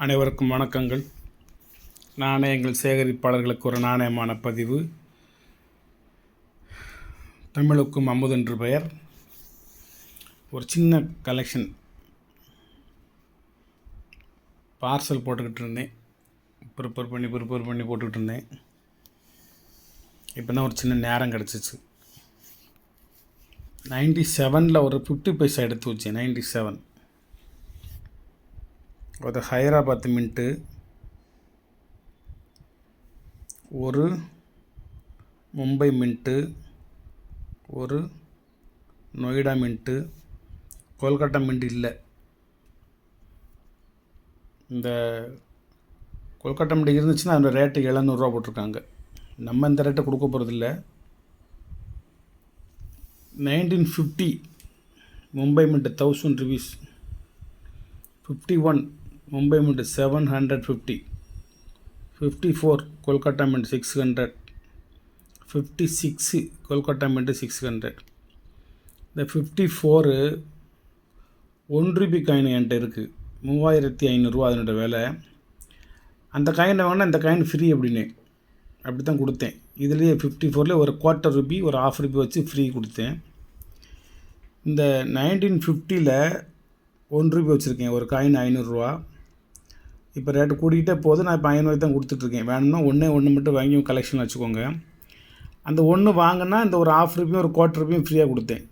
அனைவருக்கும் வணக்கங்கள். நாணயங்கள் சேகரிப்பாளர்களுக்கு ஒரு நாணயமான பதிவு. தமிழுக்கும் அமுதென்று பெயர். ஒரு சின்ன கலெக்ஷன் பார்சல் போட்டுக்கிட்டு இருந்தேன். ப்ரிப்பேர் பண்ணி போட்டுக்கிட்டு இருந்தேன். இப்போ தான் ஒரு சின்ன நேரம் கிடச்சிச்சு. 97 ஒரு 50 பைசா எடுத்து வச்சேன். 97 ஒரு ஹைதராபாத் மின்ட்டு, ஒரு மும்பை மின்ட்டு, ஒரு நொய்டா மின்ட்டு, கொல்கட்டா மின்ட் இல்லை. இந்த கொல்கட்டா மின்ட் இருந்துச்சுன்னா அதோட ரேட்டு 700 போட்டிருக்காங்க. நம்ம இந்த ரேட்டை கொடுக்க போகிறதில்ல. 1950 Mumbai mint 1000 rupees. 51 Mumbai mint 750. 54 Kolkata mint 600. 56 Kolkata mint 600. இந்த 54 1 ரூபி காயின் என்கிட்ட இருக்குது. 3500 அதனோட விலை. அந்த காயினை வேணால் இந்த காயின் ஃப்ரீ அப்படி தான் கொடுத்தேன். இதுலேயே 54 ஒரு குவார்ட்டர் ரூபி ஒரு ½ ரூபி வச்சு ஃப்ரீ கொடுத்தேன். இந்த 1950 1 ரூபி வச்சுருக்கேன். ஒரு காயின் 500 இப்போ ரேட்டு கூட்டிகிட்டே போகுது. நான் இப்போ 500 தான் கொடுத்துட்ருக்கேன். வேணும்னா ஒன்று மட்டும் வாங்கி கலெக்ஷன் வச்சுக்கோங்க. அந்த ஒன்று வாங்கினா இந்த ஒரு ½ ரூபியும் ஒரு குவார்ட்டர் ரூபியும் ஃப்ரீயாக கொடுத்தேன்.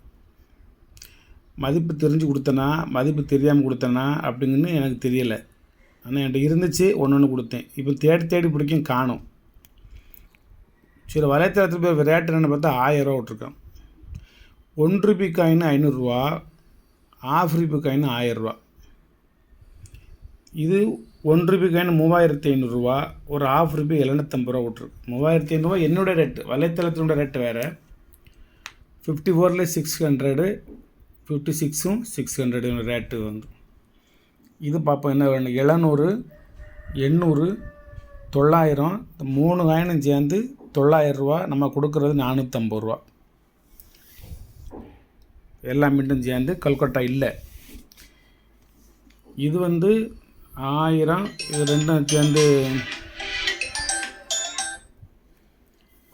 மதிப்பு தெரிஞ்சு கொடுத்தேனா மதிப்பு தெரியாமல் கொடுத்தேனா அப்படிங்கன்னு எனக்கு தெரியலை. ஆனால் என்கிட்ட இருந்துச்சு, ஒன்று கொடுத்தேன். இப்போ தேடி பிடிக்கும் காணும். சரி, வலைத்தளத்தில் போய் ரேட்டு என்னென்னு பார்த்தா 1000 விட்ருக்கேன். 1 ரூபி காயின் 500, ½ ரூபி காயின் 1000. இது 1 ரூபி காயின் 3500, ஒரு ½ ரூபி 750 விட்ருக்கு. 3500 என்னோடய ரேட்டு, வலைத்தளத்தினோட ரேட்டு வேறு. 54 600, 56 600 ரேட்டு வந்து. இது பார்ப்போம் என்ன வேணும். 700, 800, 900, இந்த 3 காயினும் சேர்ந்து 900. நம்ம கொடுக்குறது 450. எல்லா மின்ட்டும் சேர்ந்து கல்கட்டா இல்லை. இது வந்து 1000. இது ரெண்டும் சேர்ந்து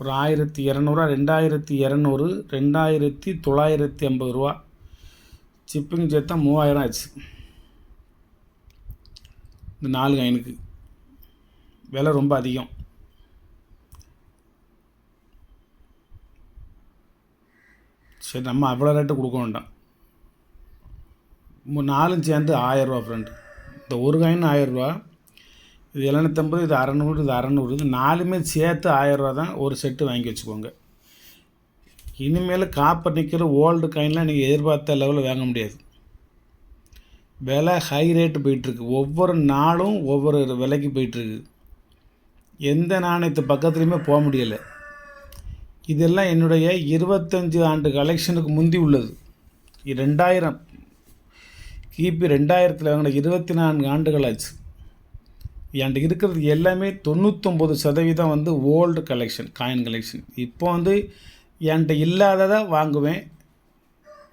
ஒரு 1200, 2200, 2950. சிப்பிங் சேர்த்தா 3000 ஆச்சு. இந்த 4 காயினுக்கு விலை ரொம்ப அதிகம். சரி, நம்ம அவ்வளோ ரேட்டு கொடுக்க வேண்டாம். 4 சேர்ந்து 1000 ஃப்ரெண்டு. இந்த ஒரு காயின் 1000, இது 750, இது 600, இது 600. இது 4மே சேர்த்து 1000 தான். ஒரு செட்டு வாங்கி வச்சுக்கோங்க. இனிமேல் காப்பர் நிற்கிற ஓல்டு காயின்லாம் நீங்கள் எதிர்பார்த்த லெவலில் வாங்க முடியாது. விலை ஹை ரேட்டு போயிட்டுருக்கு. ஒவ்வொரு நாளும் ஒவ்வொரு விலைக்கு போயிட்டுருக்கு. எந்த நாணயத்து பக்கத்துலேயுமே போக முடியலை. இதெல்லாம் என்னுடைய 25 ஆண்டு கலெக்ஷனுக்கு முந்தி உள்ளது. 2000 கிபி 2000 வாங்கின 24 ஆண்டுகள் ஆச்சு. என்கிட்ட இருக்கிறது எல்லாமே 99% வந்து ஓல்டு கலெக்ஷன், காயின் கலெக்ஷன். இப்போ வந்து என்கிட்ட இல்லாததை வாங்குவேன்.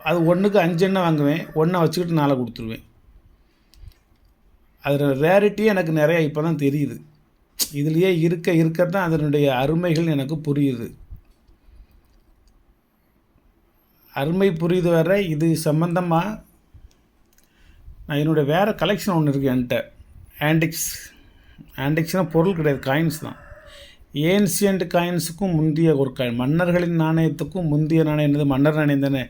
அது 1க்கு 5 எண்ணெய் வாங்குவேன். 1 வச்சுக்கிட்டு 4 கொடுத்துருவேன். அதில் ரேரிட்டியே எனக்கு நிறையா இப்போ தான் தெரியுது. இதுலேயே இருக்கத்தான் அதனுடைய அருமைகள் எனக்கு புரியுது. அருமை புரியுது வேறு. இது சம்மந்தமாக நான் என்னுடைய வேறு கலெக்ஷன் ஒன்று இருக்குது என்கிட்ட. ஆன்டிக்ஸ்னால் பொருள் கிடையாது, காயின்ஸ் தான். ஏன்சியன்ட் காயின்ஸுக்கும் முந்தைய ஒரு காயின், மன்னர்களின் நாணயத்துக்கும் முந்தைய நாணயம் என்னது மன்னர் நாணயம் தானே.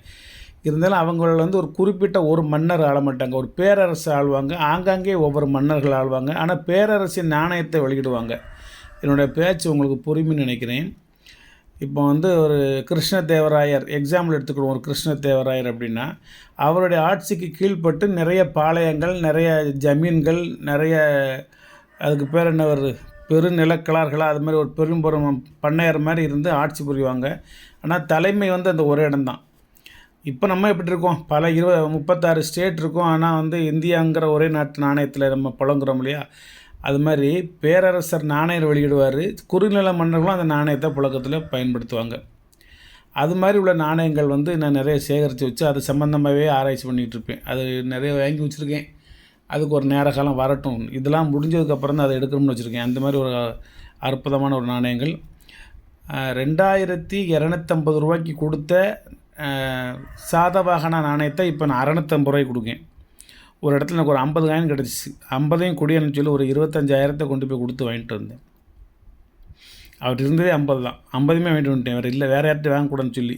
இருந்தாலும் அவங்கள வந்து ஒரு குறிப்பிட்ட ஒரு மன்னர் ஆள மாட்டாங்க. ஒரு பேரரசு ஆள்வாங்க. ஆங்காங்கே ஒவ்வொரு மன்னர்கள் ஆள்வாங்க. ஆனால் பேரரசின் நாணயத்தை வெளியிடுவாங்க. என்னுடைய பேச்சு உங்களுக்கு புரியும்னு நினைக்கிறேன். இப்போ வந்து ஒரு கிருஷ்ணதேவராயர் எக்ஸாம்பிள் எடுத்துக்கிடுவோம். ஒரு கிருஷ்ணதேவராயர் அப்படின்னா அவருடைய ஆட்சிக்கு கீழ்ப்பட்டு நிறைய பாளையங்கள், நிறைய ஜமீன்கள், நிறைய அதுக்கு பேர் என்ன ஒரு பெருநிலக்கிழார்களாக அது மாதிரி ஒரு பெரும் பண்ணையர் மாதிரி இருந்து ஆட்சி புரிவாங்க. ஆனால் தலைமை வந்து அந்த ஒரு இடம்தான். இப்போ நம்ம எப்படி இருக்கோம், பல 36 ஸ்டேட் இருக்கும். ஆனால் வந்து இந்தியாங்கிற ஒரே நாட்டு நாணயத்தில் நம்ம புழங்குறோம் இல்லையா. அது மாதிரி பேரரசர் நாணயம் வெளியிடுவார். குறுநில மன்னர்களும் அந்த நாணயத்தை புழக்கத்தில் பயன்படுத்துவாங்க. அது மாதிரி உள்ள நாணயங்கள் வந்து நான் நிறைய சேகரித்து வச்சு அது சம்மந்தமாகவே ஆராய்ச்சி பண்ணிகிட்ருப்பேன். அது நிறைய வாங்கி வச்சுருக்கேன். அதுக்கு ஒரு நேர காலம் வரட்டும். இதெல்லாம் முடிஞ்சதுக்கப்புறம் தான் அதை எடுக்கணும்னு வச்சுருக்கேன். அந்த மாதிரி ஒரு அற்புதமான ஒரு நாணயங்கள். 2250 ரூபாய்க்கு கொடுத்த சாதவாகன நாணயத்தை இப்போ நான் 650 ரூபாய்க்கு கொடுக்கேன். ஒரு இடத்துல எனக்கு ஒரு 50 காயின் கிடச்சிச்சு. 50ஐயும் கொடியன்னு சொல்லி ஒரு 25,000 கொண்டு போய் கொடுத்து வாங்கிட்டு வந்தேன். அவர் இருந்ததே 50 தான். 50மே வாங்கிட்டு வந்துட்டேன். வேறு இல்லை, வேறு யார்கிட்ட வாங்கக்கூடாதுன்னு சொல்லி.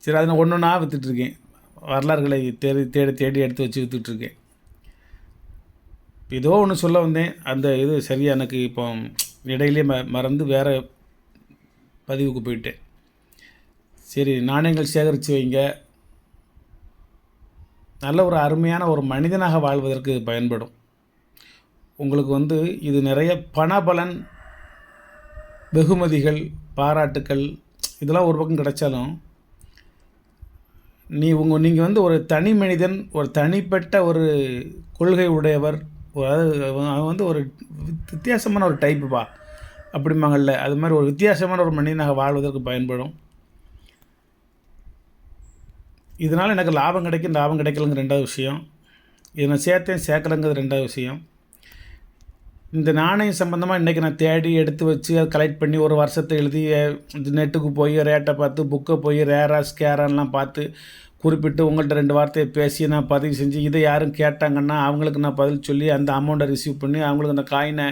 சரி, அதை நான் ஒன்று ஒன்றா விற்றுட்ருக்கேன். வரலாறுகளை தேடி தேடி தேடி எடுத்து வச்சு விற்றுட்ருக்கேன். ஏதோ ஒன்று சொல்ல வந்தேன், அந்த இது சரியாக எனக்கு இப்போ இடையிலே மறந்து வேறு பதிவுக்கு போயிட்டேன். சரி, நாணயங்கள் சேகரித்து வைங்க. நல்ல ஒரு அருமையான ஒரு மனிதனாக வாழ்வதற்கு பயன்படும். உங்களுக்கு இது நிறைய பணபலன், வெகுமதிகள், பாராட்டுக்கள் இதெல்லாம் ஒரு பக்கம் கிடைச்சாலும் நீங்கள் ஒரு தனி மனிதன், ஒரு தனிப்பட்ட ஒரு கொள்கை உடையவர், அவன் ஒரு வித்தியாசமான ஒரு டைப்புப்பா அப்படிம்பாங்கள்ல, அது மாதிரி ஒரு வித்தியாசமான ஒரு மனிதனாக வாழ்வதற்கு பயன்படும். இதனால் எனக்கு லாபம் கிடைக்கும், லாபம் கிடைக்கலங்கிற ரெண்டாவது விஷயம். இதை நான் சேர்க்கலைங்கிறது ரெண்டாவது விஷயம். இந்த நாணயம் சம்மந்தமாக இன்றைக்கி நான் தேடி எடுத்து வச்சு அதை கலெக்ட் பண்ணி ஒரு வருஷத்தை எழுதி நெட்டுக்கு போய் ரேட்டை பார்த்து புக்கை போய் ரேரா ஸ்கேரான்லாம் பார்த்து குறிப்பிட்டு உங்கள்கிட்ட 2 வார்த்தையை பேசி நான் பதிவு செஞ்சு இதை யாரும் கேட்டாங்கன்னா அவங்களுக்கு நான் பதில் சொல்லி அந்த அமௌண்ட்டை ரிசீவ் பண்ணி அவங்களுக்கு அந்த காயினை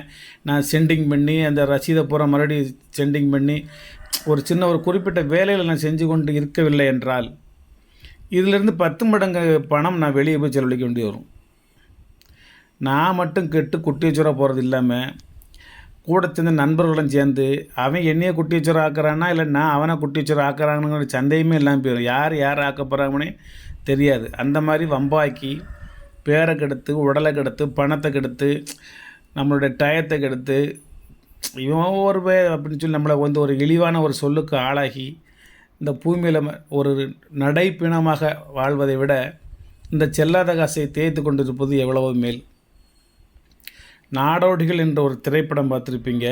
நான் சென்டிங் பண்ணி அந்த ரசீதை பூரா மறுபடியும் சென்டிங் பண்ணி ஒரு சின்ன ஒரு குறிப்பிட்ட வேலையில் நான் செஞ்சு கொண்டு இருக்கவில்லை என்றால் இதிலிருந்து 10 மடங்கு பணம் நான் வெளியே போய் செலவழிக்க வேண்டி வரும். நான் மட்டும் கெட்டு குட்டியச்சுரா போகிறது இல்லாமல் கூட சேர்ந்த நண்பர்களும் சேர்ந்து அவன் என்னையே குட்டியச்சுரா ஆக்குறானா இல்லை நான் அவனை குட்டியச்சுரா ஆக்குறானுங்கிற சந்தேகமே இல்லாமல் போயிடும். யார் ஆக்க போகிறாங்கன்னே தெரியாது. அந்த மாதிரி வம்பாக்கி பேரை கெடுத்து, உடலை கெடுத்து, பணத்தை கெடுத்து, நம்மளுடைய டயத்தை கெடுத்து, இவன் ஒரு அப்படின்னு சொல்லி நம்மளை ஒரு இழிவான ஒரு சொல்லுக்கு ஆளாகி இந்த பூமியில் ஒரு நடைப்பிணமாக வாழ்வதை விட இந்த செல்லாத காசை தேய்த்து கொண்டிருப்பது எவ்வளவோ மேல். நாடோடிகள் என்ற ஒரு திரைப்படம் பார்த்துருப்பீங்க.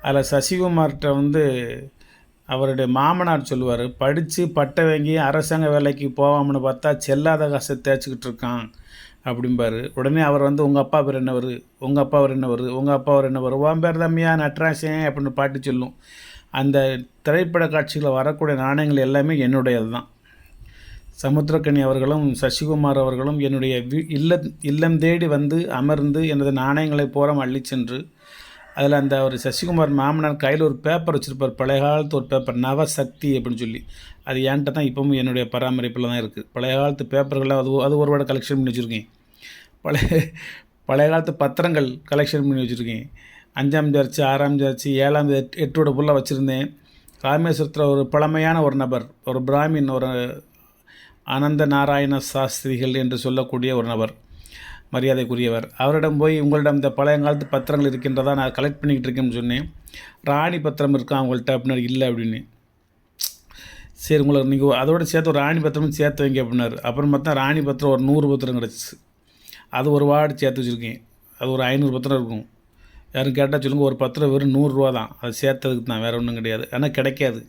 அதில் சசிகுமார்கிட்ட அவருடைய மாமனார் சொல்லுவார், படித்து பட்டை வாங்கி அரசாங்க வேலைக்கு போவாமனு பார்த்தா செல்லாத காசை தேய்ச்சிக்கிட்டு இருக்கான் அப்படிம்பார். உடனே அவர் உங்கள் அப்பா பேர் என்னவர், உங்கள் அப்பா அவர் என்னவர், உங்கள் அப்பா அவர் என்னவர், உன் பேர் தம்மியா நட்ராசன் அப்படின்னு பாட்டு சொல்லும். அந்த திரைப்பட காட்சியில் வரக்கூடிய நாணயங்கள் எல்லாமே என்னுடையது தான். சமுத்திரக்கனி அவர்களும் சசிகுமார் அவர்களும் என்னுடைய இல்லம் தேடி அமர்ந்து எனது நாணயங்களை பூரம் அள்ளி சென்று அதில் அந்த ஒரு சசிகுமார் மாமனார் கையில் ஒரு பேப்பர் வச்சுருப்பார், பழைய காலத்து ஒரு பேப்பர், நவசக்தி அப்படின்னு சொல்லி. அது என்கிட்ட தான் இப்போவும் என்னுடைய பராமரிப்பில் தான் இருக்குது. பழைய காலத்து பேப்பர்கள்லாம் அது ஒரு வாட கலெக்ஷன் பண்ணி வச்சுருக்கேன். பழைய காலத்து பத்திரங்கள் கலெக்ஷன் பண்ணி வச்சுருக்கேன். 5ஆம் சர்ச்சு, 6ஆம் சர்ச்சு, 7ஆம் 8ஓட ஃபுல்லாக வச்சுருந்தேன். ராமேஸ்வரத்தில் ஒரு பழமையான ஒரு நபர், ஒரு பிராமின், ஒரு அனந்த நாராயண சாஸ்திரிகள் என்று சொல்லக்கூடிய ஒரு நபர், மரியாதைக்குரியவர். அவரிடம் போய் உங்களிடம் இந்த பழையங்காலத்து பத்திரங்கள் இருக்கின்றதா, நான் கலெக்ட் பண்ணிக்கிட்டு இருக்கேன்னு சொன்னேன். ராணி பத்திரம் இருக்கா உங்கள்கிட்ட அப்படின்னாரு. இல்லை அப்படின்னு. சரி, உங்களுக்கு நீங்கள் அதோடு சேர்த்து ஒரு ராணி பத்திரமும் சேர்த்து வைங்க அப்படின்னாரு. அப்புறம் பார்த்தா ராணி பத்திரம் ஒரு 100 பத்திரம் கிடச்சிச்சு. அது ஒரு வார்டு சேர்த்து வச்சுருக்கேன். அது ஒரு 500 பத்திரம் இருக்கும். யாரும் கேட்டால் சொல்லுங்கள், ஒரு பத்திரம் வெறும் 100 ரூபா தான். அது சேர்த்ததுக்கு தான், வேறு ஒன்றும் கிடையாது. ஆனால் கிடைக்காது.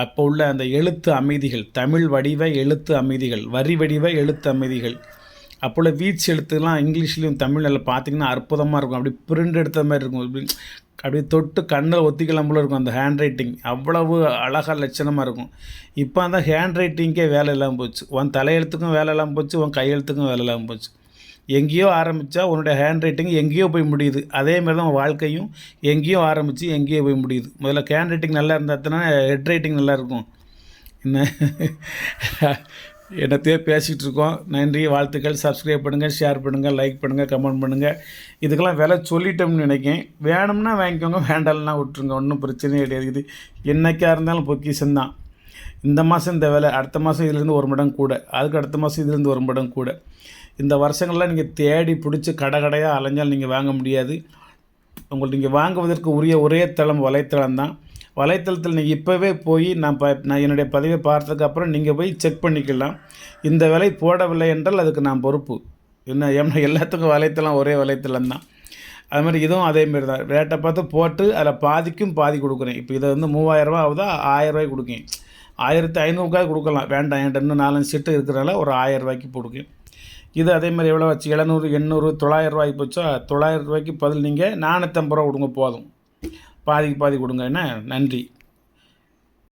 அப்போ உள்ள அந்த எழுத்து அமைதிகள், தமிழ் வடிவ எழுத்து அமைதிகள், வரி வடிவ எழுத்து அமைதிகள், அப்போ உள்ள வீச்சு எழுத்துலாம் இங்கிலீஷ்லேயும் தமிழில் பார்த்திங்கன்னா அற்புதமாக இருக்கும். அப்படி பிரிண்ட் எடுத்த மாதிரி இருக்கும். அப்படி தொட்டு கண்ணில் ஒத்திக்கலாம் போல இருக்கும். அந்த ஹேண்ட் ரைட்டிங் அவ்வளவு அழகாக லட்சணமாக இருக்கும். இப்போ அந்த ஹேண்ட் ரைட்டிங்கே வேலை இல்லாமல் போச்சு. உன் தலையெழுத்துக்கும் வேலை இல்லாமல் போச்சு, உன் கையெழுத்துக்கும் வேலை இல்லாமல் போச்சு. எங்கேயோ ஆரம்பித்தா உன்னுடைய ஹேண்ட் ரைட்டிங் எங்கேயோ போய் முடியுது. அதேமாதிரி தான் வாழ்க்கையும் எங்கேயோ ஆரம்பித்து எங்கேயோ போய் முடியுது. முதல்ல ஹேண்ட் ரைட்டிங் நல்லா இருந்தால் ஹெட் ரைட்டிங் நல்லாயிருக்கும். என்னத்தையோ பேசிகிட்டு இருக்கோம். நன்றி, வாழ்த்துக்கள். சப்ஸ்கிரைப் பண்ணுங்கள், ஷேர் பண்ணுங்கள், லைக் பண்ணுங்கள், கமெண்ட் பண்ணுங்கள். இதுக்கெல்லாம் விலை சொல்லிட்டோம்னு நினைக்கிறேன். வேணும்னா வாங்கிக்கோங்க, வேண்டாம்னா விட்டுருங்க, ஒன்றும் பிரச்சனையே கிடையாது. இது என்றைக்காக இருந்தாலும் பொக்கிஷன்தான். இந்த மாதம் இந்த விலை, அடுத்த மாதம் இதிலேருந்து 1 மடங்கு கூட, அதுக்கு அடுத்த மாதம் இதிலேருந்து 1 மடங்கு கூட. இந்த வருஷங்கள்லாம் நீங்கள் தேடி பிடிச்சி கடையாக அலைஞ்சால் நீங்கள் வாங்க முடியாது. உங்களுக்கு நீங்கள் வாங்குவதற்கு உரிய ஒரே தளம் வலைத்தளம் தான். வலைத்தளத்தில் நீங்கள் இப்போவே போய் நான் என்னுடைய பதிவை பார்த்ததுக்கப்புறம் நீங்கள் போய் செக் பண்ணிக்கலாம். இந்த விலை போடவில்லை என்றால் அதுக்கு நான் பொறுப்பு. ஏன்னா எல்லாத்துக்கும் வலைத்தளம் ஒரே வலைத்தளம் தான். அது மாதிரி இதுவும் அதேமாரி தான். ரேட்டை பார்த்து போட்டு அதில் பாதிக்கும் பாதி கொடுக்குறேன். இப்போ இதை 3000 ரூபா ஆகுதா, 1000 ரூபாய்க்கு கொடுக்கேன். 1500 கொடுக்கலாம். வேண்டாம், என்கிட்ட இன்னும் 4-5 செட்டு இருக்கிறனால ஒரு 1000 ரூபாய்க்கு கொடுக்கேன். இது அதே மாதிரி எவ்வளோ ஆச்சு? 700, 800, 900 ரூபாய் போச்சா? 900 ரூபாய்க்கு பதில் நீங்கள் 450 ரூபா கொடுங்க போதும். பாதிக்கு பாதி கொடுங்க என்ன. நன்றி.